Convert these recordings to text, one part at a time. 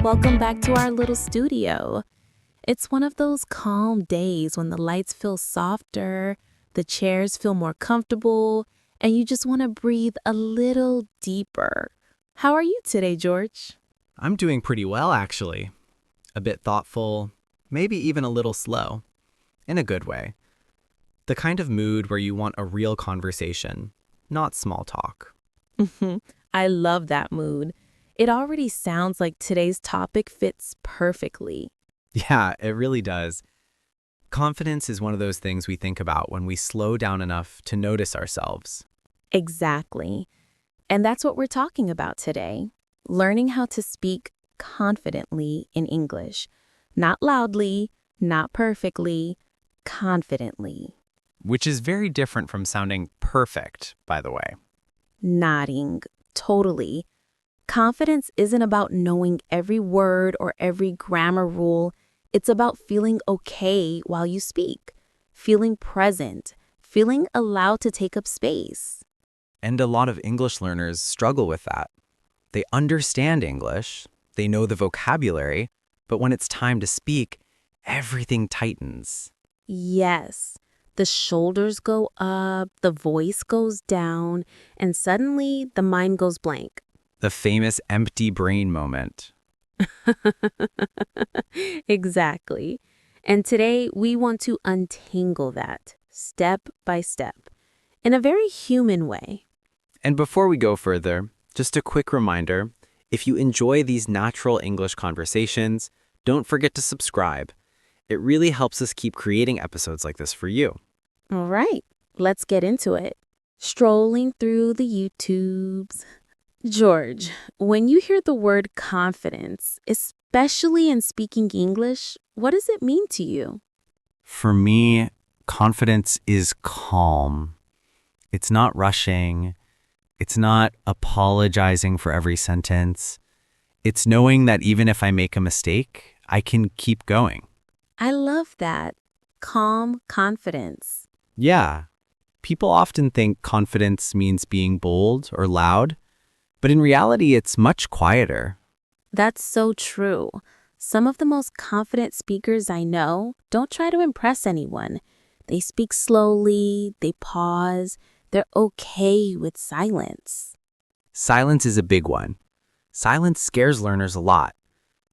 welcome back to our little studio. It's one of those calm days when the lights feel softer, the chairs feel more comfortable, and you just want to breathe a little deeper. How are you today, George? I'm doing pretty well, actually. A bit thoughtful, maybe even a little slow. In a good way. The kind of mood where you want a real conversation, not small talk. I love that mood. It already sounds like today's topic fits perfectly. Yeah, it really does. Confidence is one of those things we think about when we slow down enough to notice ourselves. Exactly. And that's what we're talking about today. Learning how to speak confidently in English. Not loudly, not perfectly, confidently. Which is very different from sounding perfect, by the way. Nodding. Totally. Confidence isn't about knowing every word or every grammar rule. It's about feeling okay while you speak, feeling present, feeling allowed to take up space. And a lot of English learners struggle with that. They understand English, they know the vocabulary, but when it's time to speak, everything tightens. Yes, the shoulders go up, the voice goes down, and suddenly the mind goes blank. The famous empty brain moment. Exactly. And today we want to untangle that step by step in a very human way. And before we go further, just a quick reminder, if you enjoy these natural English conversations, don't forget to subscribe. It really helps us keep creating episodes like this for you. All right, let's get into it. Strolling through the YouTubes. George, when you hear the word confidence, especially in speaking English, what does it mean to you? For me, confidence is calm. It's not rushing. It's not apologizing for every sentence. It's knowing that even if I make a mistake, I can keep going. I love that. Calm confidence. Yeah, people often think confidence means being bold or loud, but in reality, it's much quieter. That's so true. Some of the most confident speakers I know don't try to impress anyone. They speak slowly, they pause, they're okay with silence. Silence is a big one. Silence scares learners a lot.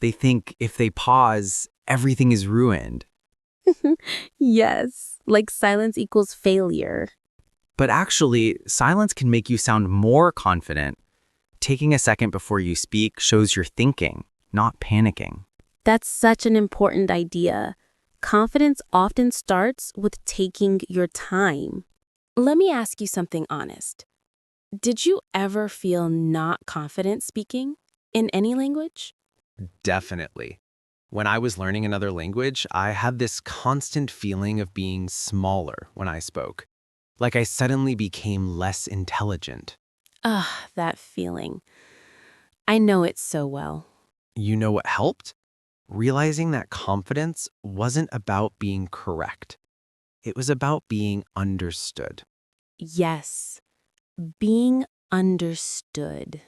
They think if they pause, everything is ruined. Yes, like silence equals failure. But actually, silence can make you sound more confident. Taking a second before you speak shows you're thinking, not panicking. That's such an important idea. Confidence often starts with taking your time. Let me ask you something honest. Did you ever feel not confident speaking in any language? Definitely. When I was learning another language, I had this constant feeling of being smaller when I spoke. Like I suddenly became less intelligent. Ah, that feeling. I know it so well. You know what helped? Realizing that confidence wasn't about being correct. It was about being understood. Yes, being understood.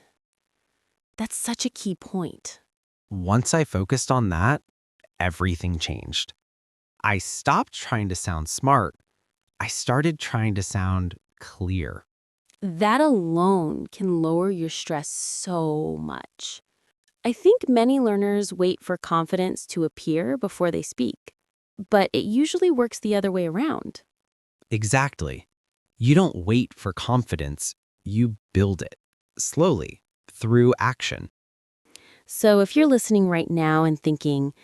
That's such a key point. Once I focused on that, everything changed. I stopped trying to sound smart. I started trying to sound clear. That alone can lower your stress so much. I think many learners wait for confidence to appear before they speak, but it usually works the other way around. Exactly. You don't wait for confidence, you build it slowly through action. So if you're listening right now and thinking,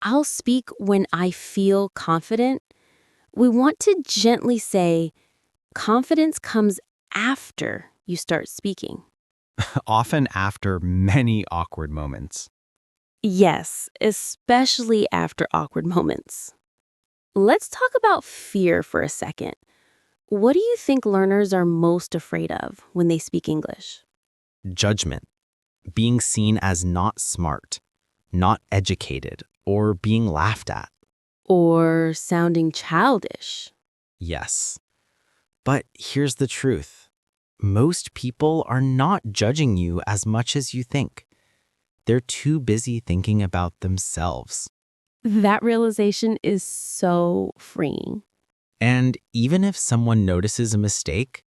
I'll speak when I feel confident, we want to gently say, confidence comes after you start speaking. Often after many awkward moments. Yes, especially after awkward moments. Let's talk about fear for a second. What do you think learners are most afraid of when they speak English? Judgment, being seen as not smart, not educated, or being laughed at. Or sounding childish? Yes. But here's the truth. Most people are not judging you as much as you think. They're too busy thinking about themselves. That realization is so freeing. And even if someone notices a mistake,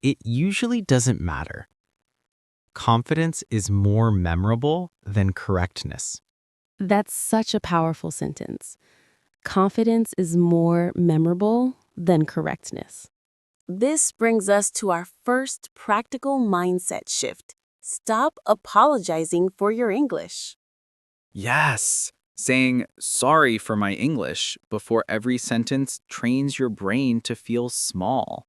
it usually doesn't matter. Confidence is more memorable than correctness. That's such a powerful sentence. Confidence is more memorable than correctness. This brings us to our first practical mindset shift. Stop apologizing for your English. Yes! Saying sorry for my English before every sentence trains your brain to feel small.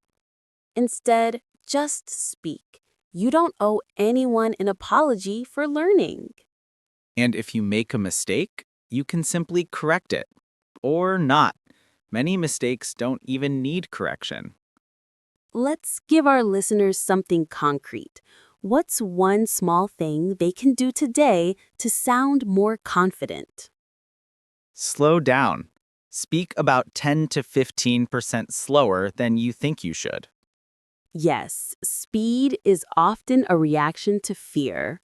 Instead, just speak. You don't owe anyone an apology for learning. And if you make a mistake, you can simply correct it. Or not. Many mistakes don't even need correction. Let's give our listeners something concrete. What's one small thing they can do today to sound more confident? Slow down. Speak about 10 to 15% slower than you think you should. Yes, speed is often a reaction to fear.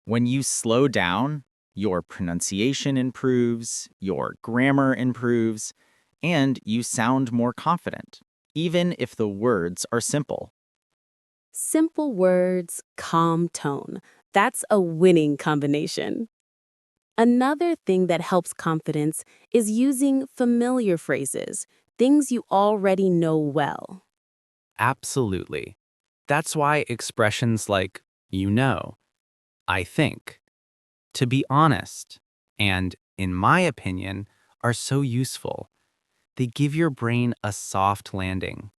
When you slow down, your pronunciation improves, your grammar improves, and you sound more confident, even if the words are simple. Simple words, calm tone. That's a winning combination. Another thing that helps confidence is using familiar phrases, things you already know well. Absolutely. That's why expressions like, you know, I think, to be honest, and in my opinion, are so useful. They give your brain a soft landing.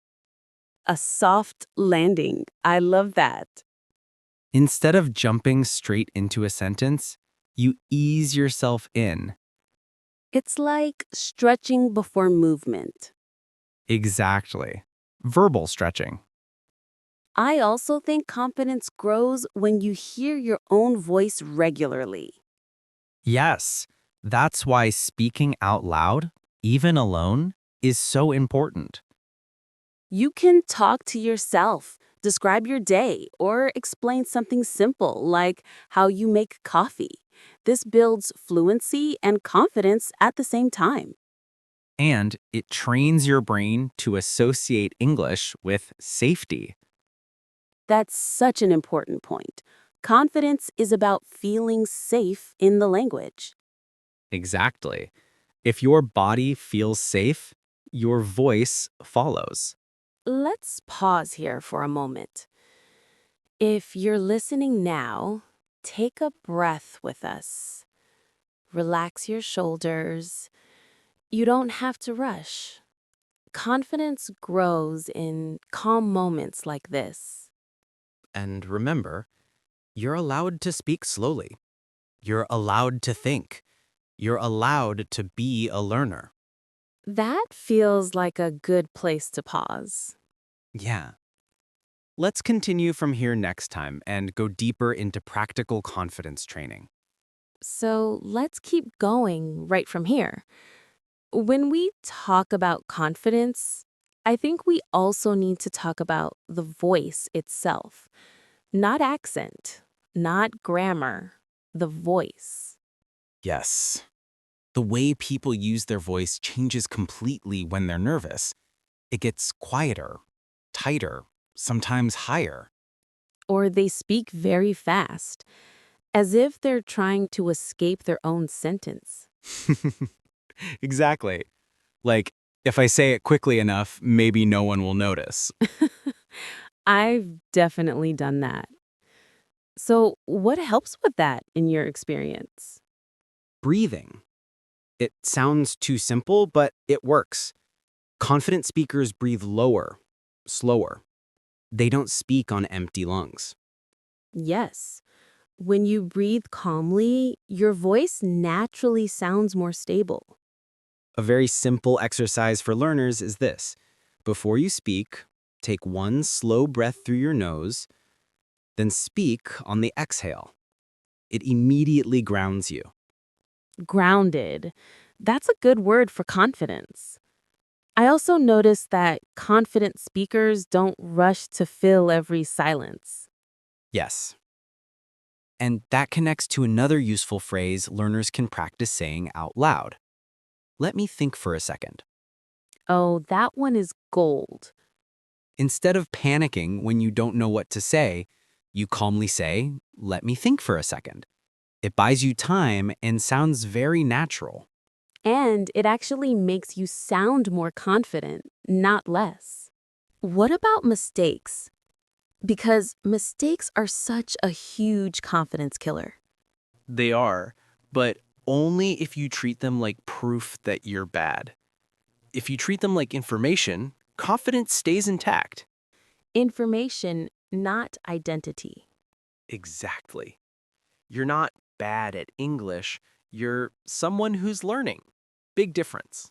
A soft landing. I love that. Instead of jumping straight into a sentence, you ease yourself in. It's like stretching before movement. Exactly. Verbal stretching. I also think confidence grows when you hear your own voice regularly. Yes, that's why speaking out loud, even alone, is so important. You can talk to yourself, describe your day, or explain something simple like how you make coffee. This builds fluency and confidence at the same time. And it trains your brain to associate English with safety. That's such an important point. Confidence is about feeling safe in the language. Exactly. If your body feels safe, your voice follows. Let's pause here for a moment. If you're listening now, take a breath with us. Relax your shoulders. You don't have to rush. Confidence grows in calm moments like this. And remember, you're allowed to speak slowly. You're allowed to think. You're allowed to be a learner. That feels like a good place to pause. Yeah. Let's continue from here next time and go deeper into practical confidence training. So let's keep going right from here. When we talk about confidence, I think we also need to talk about the voice itself. Not accent, not grammar, the voice. Yes. The way people use their voice changes completely when they're nervous. It gets quieter, tighter, sometimes higher. Or they speak very fast, as if they're trying to escape their own sentence. Exactly. Like, if I say it quickly enough, maybe no one will notice. I've definitely done that. So, what helps with that in your experience? Breathing. It sounds too simple, but it works. Confident speakers breathe lower, slower. They don't speak on empty lungs. Yes. When you breathe calmly, your voice naturally sounds more stable. A very simple exercise for learners is this. Before you speak, take one slow breath through your nose, then speak on the exhale. It immediately grounds you. Grounded. That's a good word for confidence. I also noticed that confident speakers don't rush to fill every silence. Yes. And that connects to another useful phrase learners can practice saying out loud. Let me think for a second. Oh, that one is gold. Instead of panicking when you don't know what to say, you calmly say, let me think for a second. It buys you time and sounds very natural. And it actually makes you sound more confident, not less. What about mistakes? Because mistakes are such a huge confidence killer. They are, but only if you treat them like proof that you're bad. If you treat them like information, confidence stays intact. Information, not identity. Exactly. You're not bad at English, you're someone who's learning. Big difference.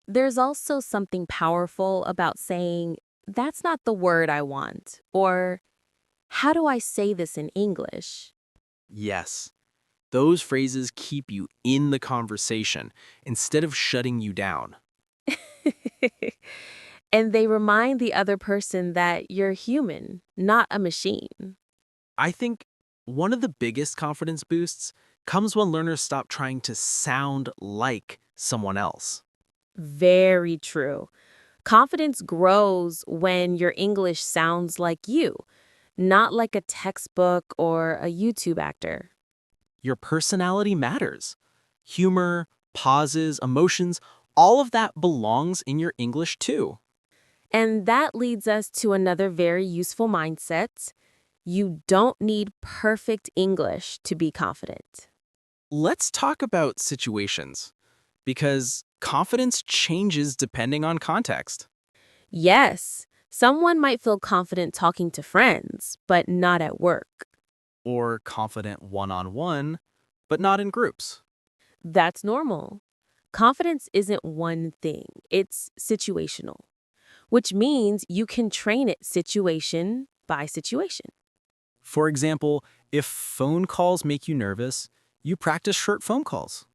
There's also something powerful about saying, that's not the word I want, or how do I say this in English? Yes. Those phrases keep you in the conversation instead of shutting you down. And they remind the other person that you're human, not a machine. I think one of the biggest confidence boosts comes when learners stop trying to sound like someone else. Very true. Confidence grows when your English sounds like you, not like a textbook or a YouTube actor. Your personality matters. Humor, pauses, emotions, all of that belongs in your English too. And that leads us to another very useful mindset. You don't need perfect English to be confident. Let's talk about situations, because confidence changes depending on context. Yes, someone might feel confident talking to friends, but not at work. Or confident one-on-one, but not in groups. That's normal. Confidence isn't one thing, it's situational, which means you can train it situation by situation. For example, if phone calls make you nervous, you practice short phone calls.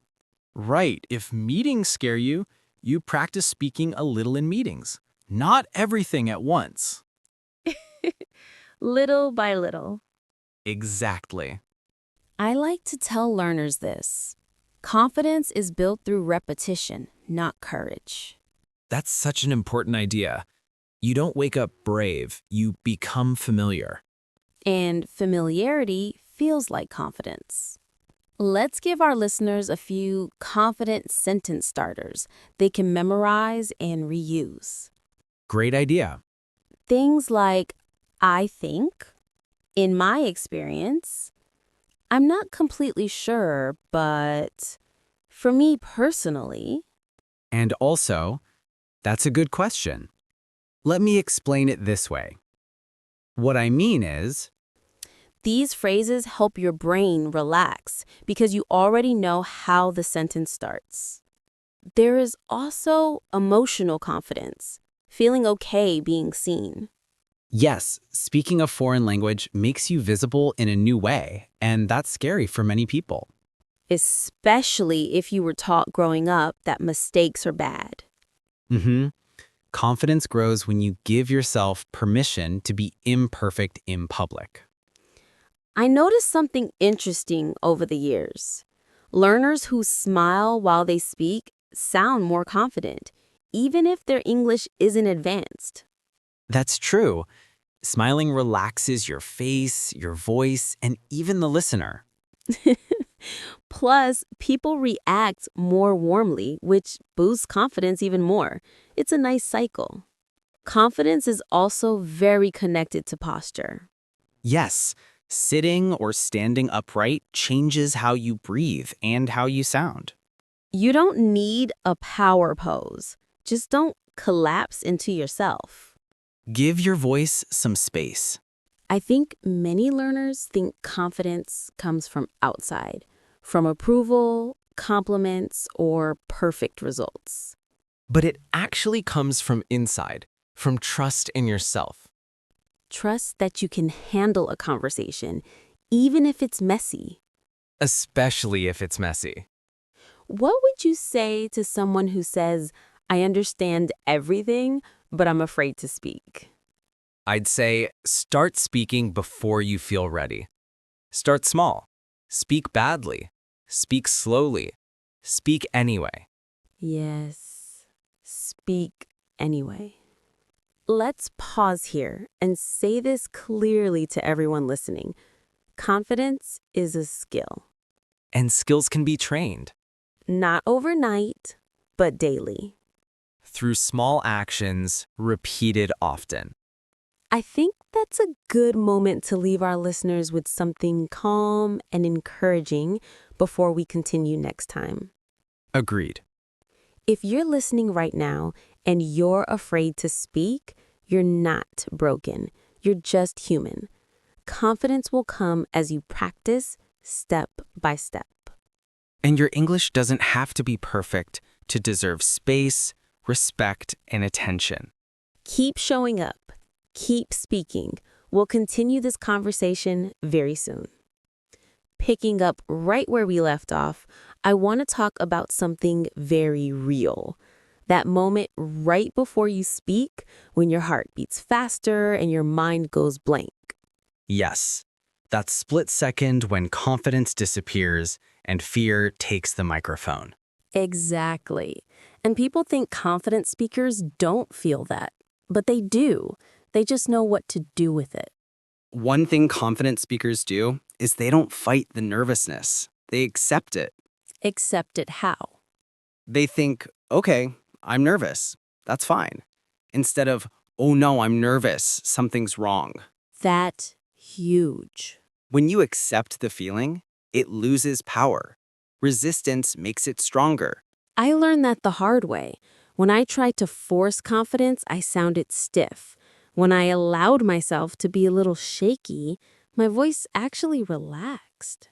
Right, if meetings scare you, you practice speaking a little in meetings. Not everything at once. Little by little. Exactly. I like to tell learners this. Confidence is built through repetition, not courage. That's such an important idea. You don't wake up brave, you become familiar. And familiarity feels like confidence. Let's give our listeners a few confident sentence starters they can memorize and reuse. Great idea. Things like, I think, in my experience, I'm not completely sure, but for me personally, And also, that's a good question. Let me explain it this way. What I mean is, these phrases help your brain relax because you already know how the sentence starts. There is also emotional confidence, feeling okay being seen. yes, speaking a foreign language makes you visible in a new way, and that's scary for many people. Especially if you were taught growing up that mistakes are bad. Confidence grows when you give yourself permission to be imperfect in public. I noticed something interesting over the years. Learners who smile while they speak sound more confident, even if their English isn't advanced. That's true. Smiling relaxes your face, your voice, and even the listener. Plus, people react more warmly, which boosts confidence even more. It's a nice cycle. Confidence is also very connected to posture. Yes, sitting or standing upright changes how you breathe and how you sound. You don't need a power pose. Just don't collapse into yourself. Give your voice some space. I think many learners think confidence comes from outside, from approval, compliments, or perfect results. But it actually comes from inside, from trust in yourself. Trust that you can handle a conversation, even if it's messy. Especially if it's messy. What would you say to someone who says, I understand everything, but I'm afraid to speak? I'd say start speaking before you feel ready. Start small. Speak badly. Speak slowly. Speak anyway. Yes. Speak anyway. Let's pause here and say this clearly to everyone listening. Confidence is a skill. And skills can be trained Not overnight, but daily. through small actions repeated often. I think that's a good moment to leave our listeners with something calm and encouraging before we continue next time. Agreed. If you're listening right now and you're afraid to speak, you're not broken. You're just human. Confidence will come as you practice step by step. And your English doesn't have to be perfect to deserve space, respect, and attention. Keep showing up. Keep speaking. We'll continue this conversation very soon. Picking up right where we left off, I want to talk about something very real. That moment right before you speak, when your heart beats faster and your mind goes blank. Yes, that split second when confidence disappears and fear takes the microphone. Exactly. And people think confident speakers don't feel that, but they do. They just know what to do with it. One thing confident speakers do is they don't fight the nervousness. They accept it. Accept it how? They think, okay, I'm nervous. That's fine. Instead of, oh no, I'm nervous. Something's wrong. That's huge. When you accept the feeling, it loses power. Resistance makes it stronger. I learned that the hard way. When I tried to force confidence, I sounded stiff. When I allowed myself to be a little shaky, my voice actually relaxed.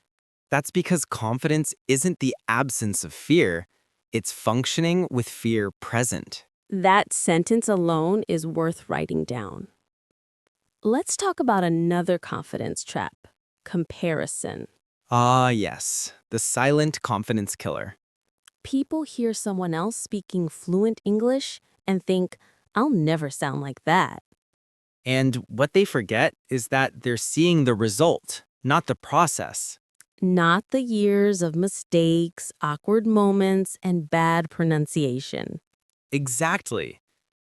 That's because confidence isn't the absence of fear, it's functioning with fear present. That sentence alone is worth writing down. Let's talk about another confidence trap: comparison. Ah, yes, the silent confidence killer. People hear someone else speaking fluent English and think, I'll never sound like that. And what they forget is that they're seeing the result, not the process. Not the years of mistakes, awkward moments, and bad pronunciation. Exactly.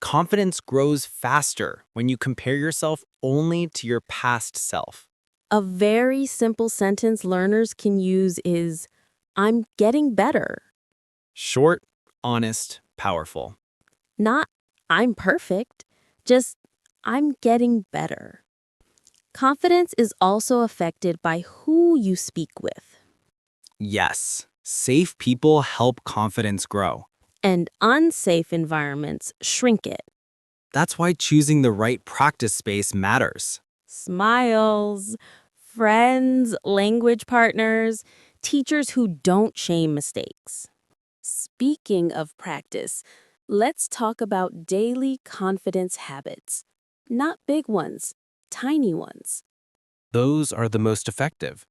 Confidence grows faster when you compare yourself only to your past self. A very simple sentence learners can use is, I'm getting better. Short, honest, powerful. Not, I'm perfect. Just, I'm getting better. Confidence is also affected by who you speak with. Yes, safe people help confidence grow. And unsafe environments shrink it. That's why choosing the right practice space matters. Smiles, friends, language partners, teachers who don't shame mistakes. Speaking of practice, let's talk about daily confidence habits. Not big ones, tiny ones. Those are the most effective.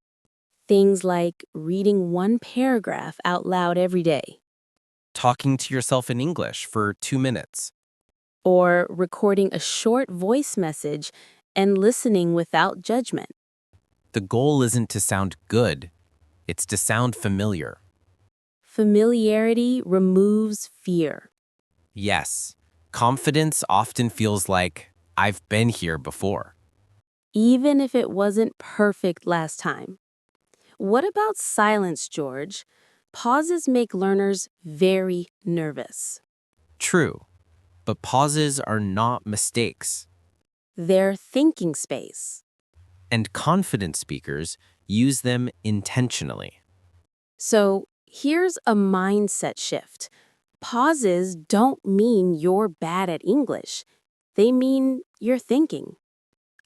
Things like reading one paragraph out loud every day, Talking to yourself in English for 2 minutes. or recording a short voice message and listening without judgment. The goal isn't to sound good, it's to sound familiar. Familiarity removes fear. Yes, confidence often feels like, I've been here before. Even if it wasn't perfect last time. What about silence, George? Pauses make learners very nervous. True, but pauses are not mistakes. They're thinking space. And confident speakers use them intentionally. So here's a mindset shift. Pauses don't mean you're bad at English. They mean you're thinking.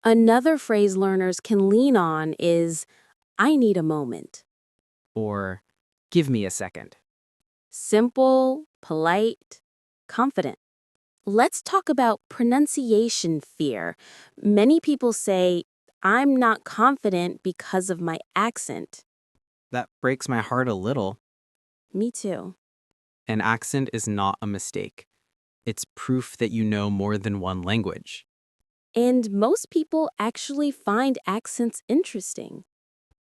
Another phrase learners can lean on is, I need a moment. Or, give me a second. Simple, polite, confident. Let's talk about pronunciation fear. Many people say, I'm not confident because of my accent. That breaks my heart a little. Me too. An accent is not a mistake. It's proof that you know more than one language. And most people actually find accents interesting.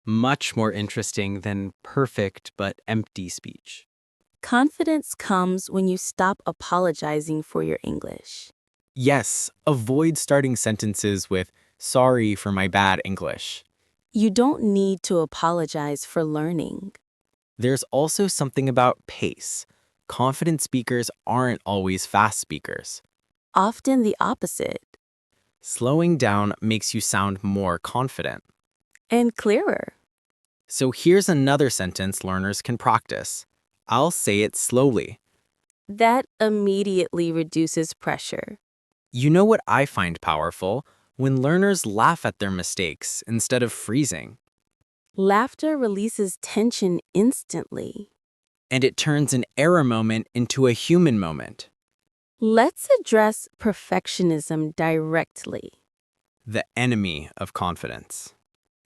Much more interesting than perfect but empty speech. Confidence comes when you stop apologizing for your English. Yes, avoid starting sentences with, sorry for my bad English. You don't need to apologize for learning. There's also something about pace. Confident speakers aren't always fast speakers. Often the opposite. Slowing down makes you sound more confident. And clearer. So here's another sentence learners can practice. I'll say it slowly. That immediately reduces pressure. You know what I find powerful? When learners laugh at their mistakes instead of freezing. Laughter releases tension instantly. And it turns an error moment into a human moment. Let's address perfectionism directly. The enemy of confidence.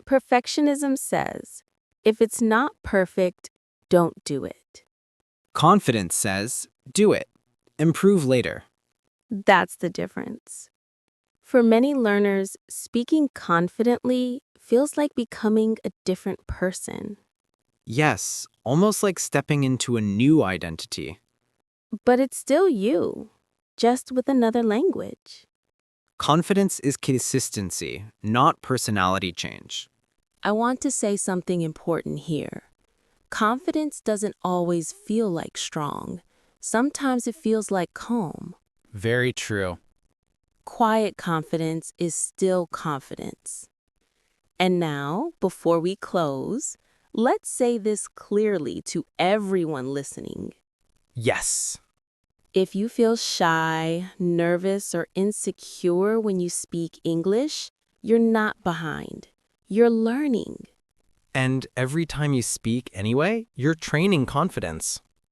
Perfectionism says, if it's not perfect, don't do it. Confidence says, do it. Improve later. That's the difference. For many learners, speaking confidently feels like becoming a different person. Yes, almost like stepping into a new identity. But it's still you, just with another language. Confidence is consistency, not personality change. I want to say something important here. Confidence doesn't always feel like strong. Sometimes it feels like calm. Very true. Quiet confidence is still confidence. And now, before we close, let's say this clearly to everyone listening. Yes. If you feel shy, nervous, or insecure when you speak English, you're not behind. You're learning. And every time you speak anyway, you're training confidence.